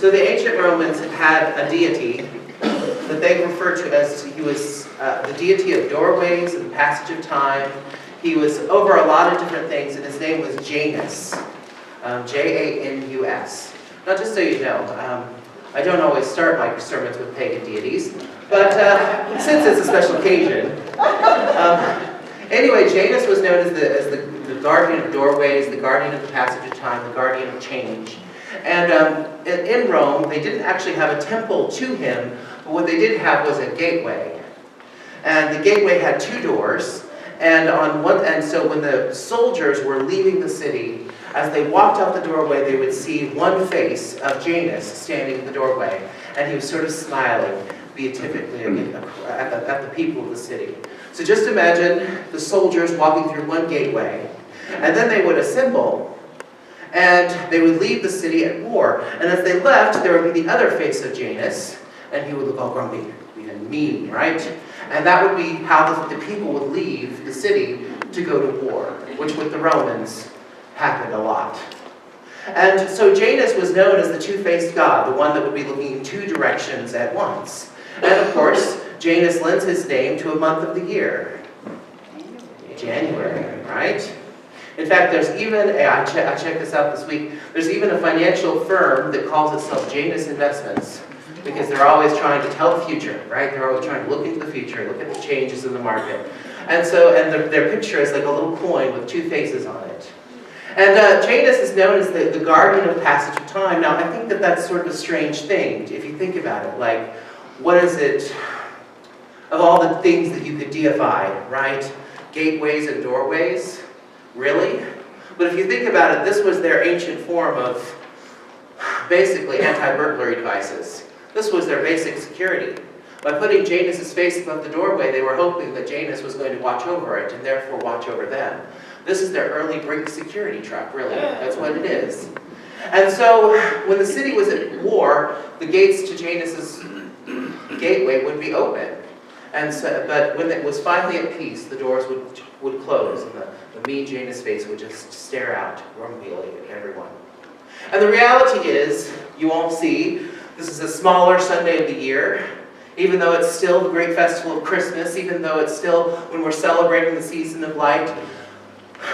So the ancient Romans had a deity that they referred to as, he was the deity of doorways and passage of time. He was over a lot of different things, and his name was Janus, Janus. Now, just so you know, I don't always start my sermons with pagan deities, but since it's a special occasion. Anyway, Janus was known as the guardian of doorways, the guardian of the passage of time, the guardian of change. And in Rome, they didn't actually have a temple to him, but what they did have was a gateway. And the gateway had two doors, and so when the soldiers were leaving the city, as they walked out the doorway, they would see one face of Janus standing in the doorway, and he was sort of smiling beatifically at the people of the city. So just imagine the soldiers walking through one gateway, and then they would assemble, and they would leave the city at war. And as they left, there would be the other face of Janus, and he would look all grumpy and mean, right? And that would be how the people would leave the city to go to war, which with the Romans happened a lot. And so Janus was known as the two-faced god, the one that would be looking in two directions at once. And of course, Janus lends his name to a month of the year. January, right? In fact, there's even, I checked this out this week, there's even a financial firm that calls itself Janus Investments, because they're always trying to tell the future, right? They're always trying to look into the future, look at the changes in the market. And so, their picture is like a little coin with two faces on it. And Janus is known as the guardian of passage of time. Now, I think that that's sort of a strange thing, if you think about it. Like, what is it, of all the things that you could deify, right? Gateways and doorways? Really? But if you think about it, this was their ancient form of basically anti-burglary devices. This was their basic security. By putting Janus' face above the doorway, they were hoping that Janus was going to watch over it and therefore watch over them. This is their early Brink security truck, really. That's what it is. And so, when the city was at war, the gates to Janus' gateway would be open. And so, but when it was finally at peace, the doors would close, and the mean Janus face would just stare out grumpily at everyone. And the reality is, you won't see, this is a smaller Sunday of the year, even though it's still the great festival of Christmas, even though it's still when we're celebrating the season of light.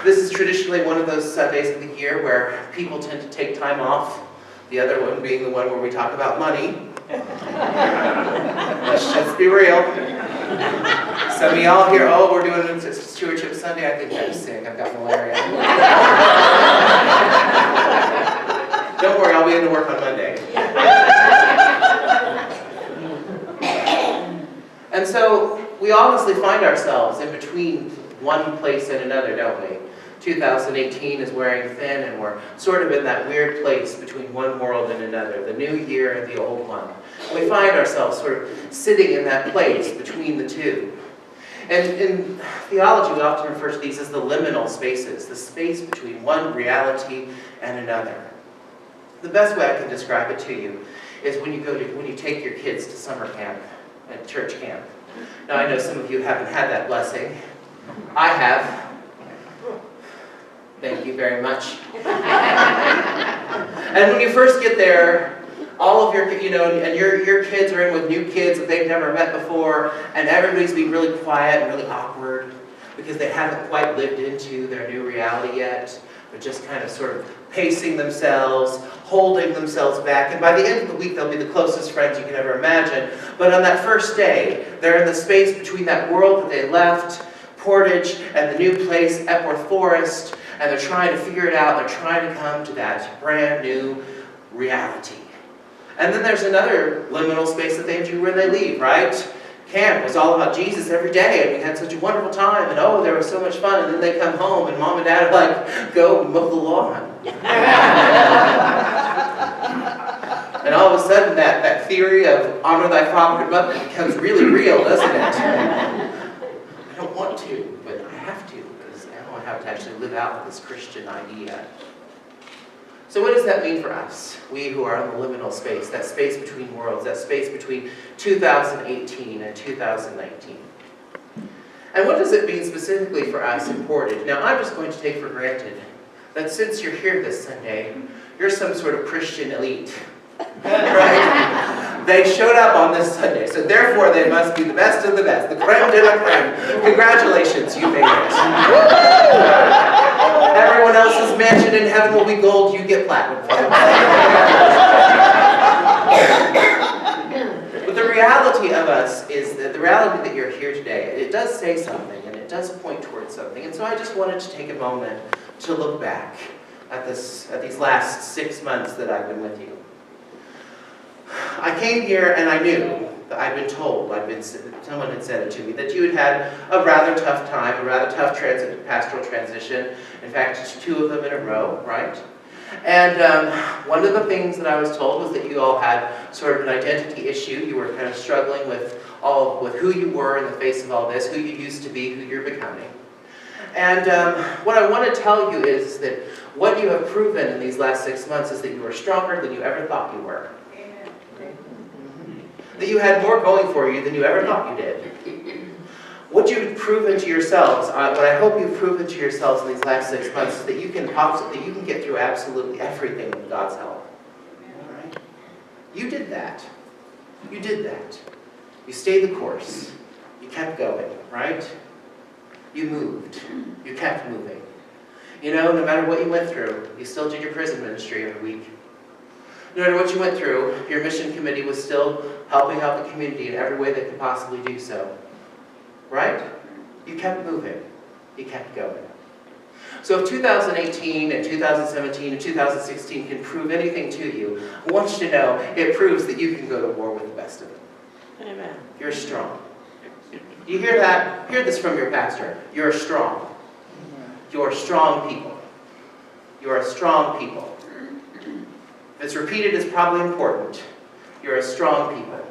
This is traditionally one of those Sundays of the year where people tend to take time off. The other one being the one where we talk about money. Let's just be real. Some of y'all here, oh, we're doing Stewardship Sunday. I think I'm sick. I've got malaria. Don't worry, I'll be into work on Monday. And so we honestly find ourselves in between one place and another, don't we? 2018 is wearing thin, and we're sort of in that weird place between one world and another, the new year and the old one. And we find ourselves sort of sitting in that place between the two. And in theology, we often refer to these as the liminal spaces, the space between one reality and another. The best way I can describe it to you is when you take your kids to summer camp and church camp. Now, I know some of you haven't had that blessing. I have. Thank you very much. And when you first get there, all of your, and your kids are in with new kids that they've never met before, and everybody's being really quiet and really awkward because they haven't quite lived into their new reality yet. They're just kind of sort of pacing themselves, holding themselves back, and by the end of the week, they'll be the closest friends you can ever imagine. But on that first day, they're in the space between that world that they left, Portage, and the new place, Epworth Forest, and they're trying to figure it out. They're trying to come to that brand new reality. And then there's another liminal space that they enter when they leave, right? Camp was all about Jesus every day, and we had such a wonderful time, and oh, there was so much fun, and then they come home, and mom and dad are like, go mow the lawn. And all of a sudden, that theory of honor thy father and mother becomes really real, doesn't it? I don't want to, but I have to, because now I have to actually live out this Christian idea. So what does that mean for us? We who are in the liminal space, that space between worlds, that space between 2018 and 2019. And what does it mean specifically for us in Portage? Now, I'm just going to take for granted that since you're here this Sunday, you're some sort of Christian elite. Right? They showed up on this Sunday, so therefore they must be the best of the best, the creme de la creme. Congratulations, you made it. Everyone else's mansion in heaven will be gold, you get platinum. But the reality of us is that the reality that you're here today, it does say something, and it does point towards something. And so I just wanted to take a moment to look back at these last 6 months that I've been with you. I came here and I knew that I'd been told, someone had said it to me, that you had a rather tough time, a rather tough pastoral transition. In fact, 2 of them in a row, right? And one of the things that I was told was that you all had sort of an identity issue. You were kind of struggling with who you were in the face of all this, who you used to be, who you're becoming. And what I want to tell you is that what you have proven in these last 6 months is that you are stronger than you ever thought you were. That you had more going for you than you ever thought you did. What you've proven to yourselves, what I hope you've proven to yourselves in these last 6 months, is that you can get through absolutely everything with God's help. All right? You did that. You did that. You stayed the course. You kept going, right? You moved. You kept moving. You know, no matter what you went through, you still did your prison ministry every week. No matter what you went through, your mission committee was still helping out the community in every way they could possibly do so. Right? You kept moving. You kept going. So if 2018 and 2017 and 2016 can prove anything to you, I want you to know it proves that you can go to war with the best of them. Amen. You're strong. You hear that? Hear this from your pastor. You're strong. You're strong people. You're a strong people. If it's repeated, it's probably important. You're a strong people.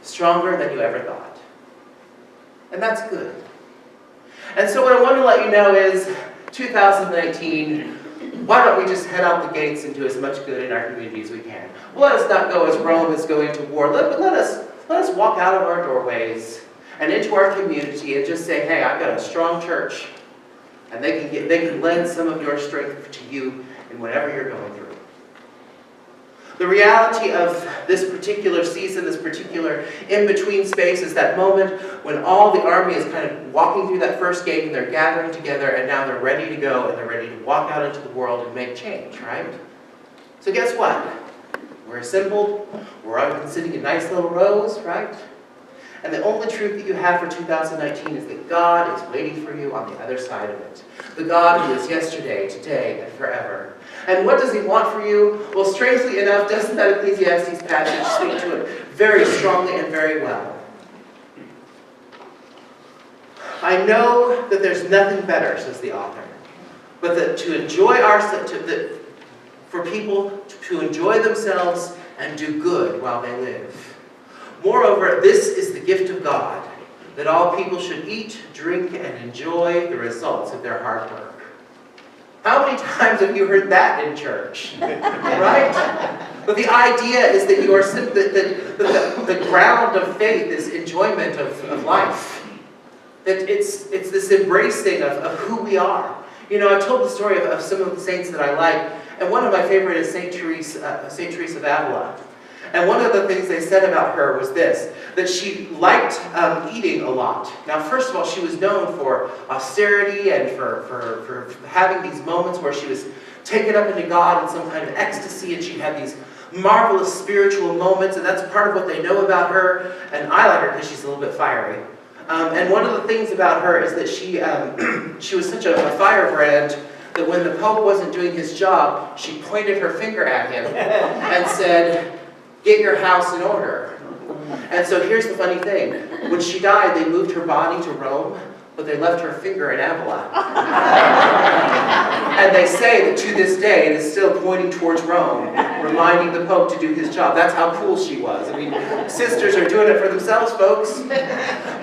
Stronger than you ever thought. And that's good. And so what I want to let you know is 2019, why don't we just head out the gates and do as much good in our community as we can? Let us not go as Rome is going to war. Let us walk out of our doorways and into our community and just say, hey, I've got a strong church. And they can lend some of your strength to you in whatever you're going through. The reality of this particular season, this particular in-between space, is that moment when all the army is kind of walking through that first gate and they're gathering together and now they're ready to go and they're ready to walk out into the world and make change, right? So guess what? We're assembled, we're all sitting in nice little rows, right? And the only truth that you have for 2019 is that God is waiting for you on the other side of it. The God who is yesterday, today, and forever. And what does He want for you? Well, strangely enough, doesn't that Ecclesiastes passage speak to it very strongly and very well? I know that there's nothing better, says the author, but that for people to enjoy themselves and do good while they live. Moreover, this is the gift of God, that all people should eat, drink, and enjoy the results of their hard work. How many times have you heard that in church? Right? But the idea is that you are the ground of faith is enjoyment of life. That it's this embracing of who we are. You know, I've told the story of some of the saints that I like, and one of my favorite is Saint Teresa of Avila. And one of the things they said about her was this, that she liked eating a lot. Now, first of all, she was known for austerity and for having these moments where she was taken up into God in some kind of ecstasy, and she had these marvelous spiritual moments, and that's part of what they know about her. And I like her because she's a little bit fiery. And one of the things about her is that she was such a firebrand that when the Pope wasn't doing his job, she pointed her finger at him and said, "Get your house in order." And so here's the funny thing. When she died, they moved her body to Rome, but they left her finger in Avila. And they say that to this day, it is still pointing towards Rome, reminding the Pope to do his job. That's how cool she was. I mean, sisters are doing it for themselves, folks.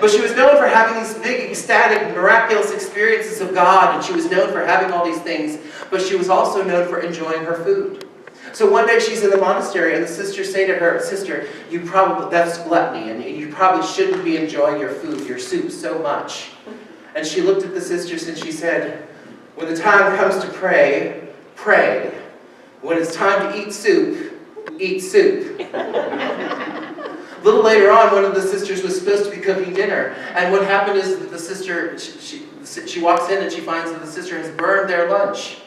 But she was known for having these big, ecstatic, miraculous experiences of God, and she was known for having all these things, but she was also known for enjoying her food. So one day she's in the monastery, and the sisters say to her, "Sister, that's gluttony, and you probably shouldn't be enjoying your food, your soup, so much." And she looked at the sisters and she said, "When the time comes to pray, pray. When it's time to eat soup, eat soup. A little later on, one of the sisters was supposed to be cooking dinner, and what happened is that the sister, she walks in and she finds that the sister has burned their lunch.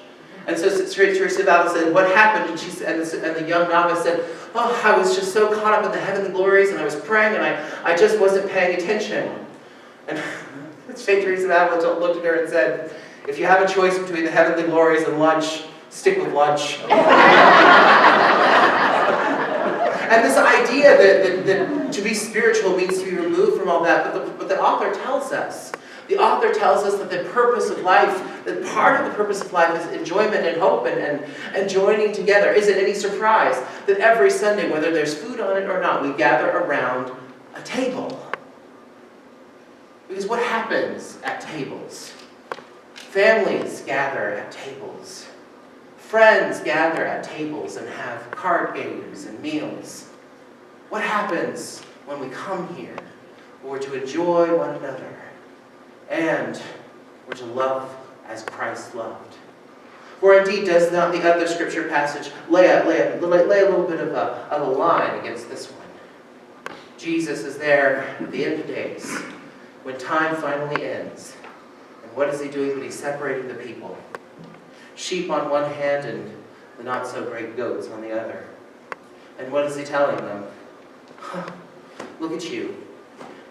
And so Teresa Valla said, "What happened?" And the young novice said, "Oh, I was just so caught up in the heavenly glories, and I was praying, and I just wasn't paying attention." And St. Teresa Valla looked at her and said, "If you have a choice between the heavenly glories and lunch, stick with lunch." And this idea that to be spiritual means to be removed from all that, but the author tells us. The author tells us that the purpose of life, that part of the purpose of life is enjoyment and hope and joining together. Is it any surprise that every Sunday, whether there's food on it or not, we gather around a table? Because what happens at tables? Families gather at tables. Friends gather at tables and have card games and meals. What happens when we come here? We're to enjoy one another. And we're to love as Christ loved. For indeed, does not the other scripture passage lay a little bit of a line against this one? Jesus is there at the end of days, when time finally ends. And what is he doing? But he's separating the people. Sheep on one hand and the not-so-great goats on the other. And what is he telling them? Look at you.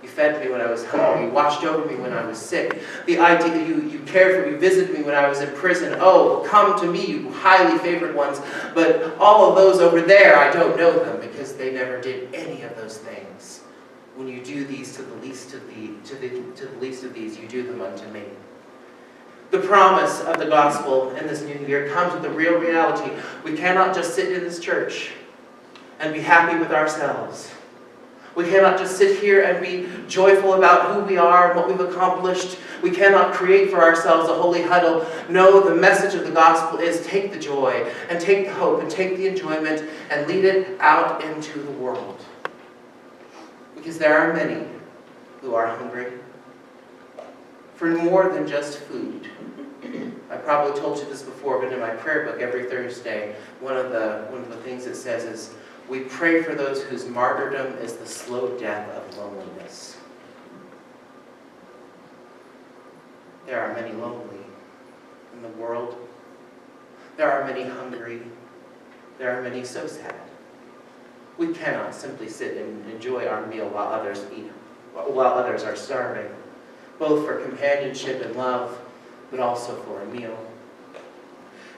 You fed me when I was hungry. You watched over me when I was sick. The idea you cared for me, visited me when I was in prison. Oh, come to me, you highly favored ones. But all of those over there, I don't know them because they never did any of those things. When you do these to the least of these, you do them unto me. The promise of the gospel in this new year comes with a real reality. We cannot just sit in this church and be happy with ourselves. We cannot just sit here and be joyful about who we are and what we've accomplished. We cannot create for ourselves a holy huddle. No, the message of the gospel is take the joy and take the hope and take the enjoyment and lead it out into the world. Because there are many who are hungry for more than just food. I probably told you this before, but in my prayer book every Thursday, one of the things it says is, we pray for those whose martyrdom is the slow death of loneliness. There are many lonely in the world. There are many hungry. There are many so sad. We cannot simply sit and enjoy our meal while others eat, while others are starving, both for companionship and love, but also for a meal.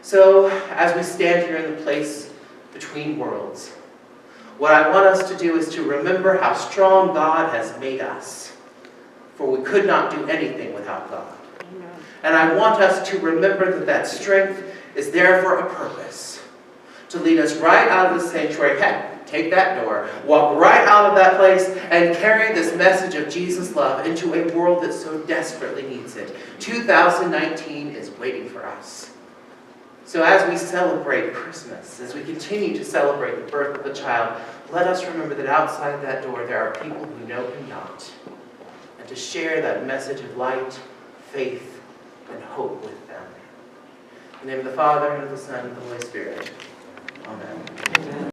So, as we stand here in the place between worlds, what I want us to do is to remember how strong God has made us, for we could not do anything without God. Amen. And I want us to remember that that strength is there for a purpose, to lead us right out of the sanctuary. Heck, take that door, walk right out of that place, and carry this message of Jesus' love into a world that so desperately needs it. 2019 is waiting for us. So as we celebrate Christmas, as we continue to celebrate the birth of the child, let us remember that outside that door there are people who know him not, and to share that message of light, faith, and hope with them. In the name of the Father, and of the Son, and of the Holy Spirit. Amen.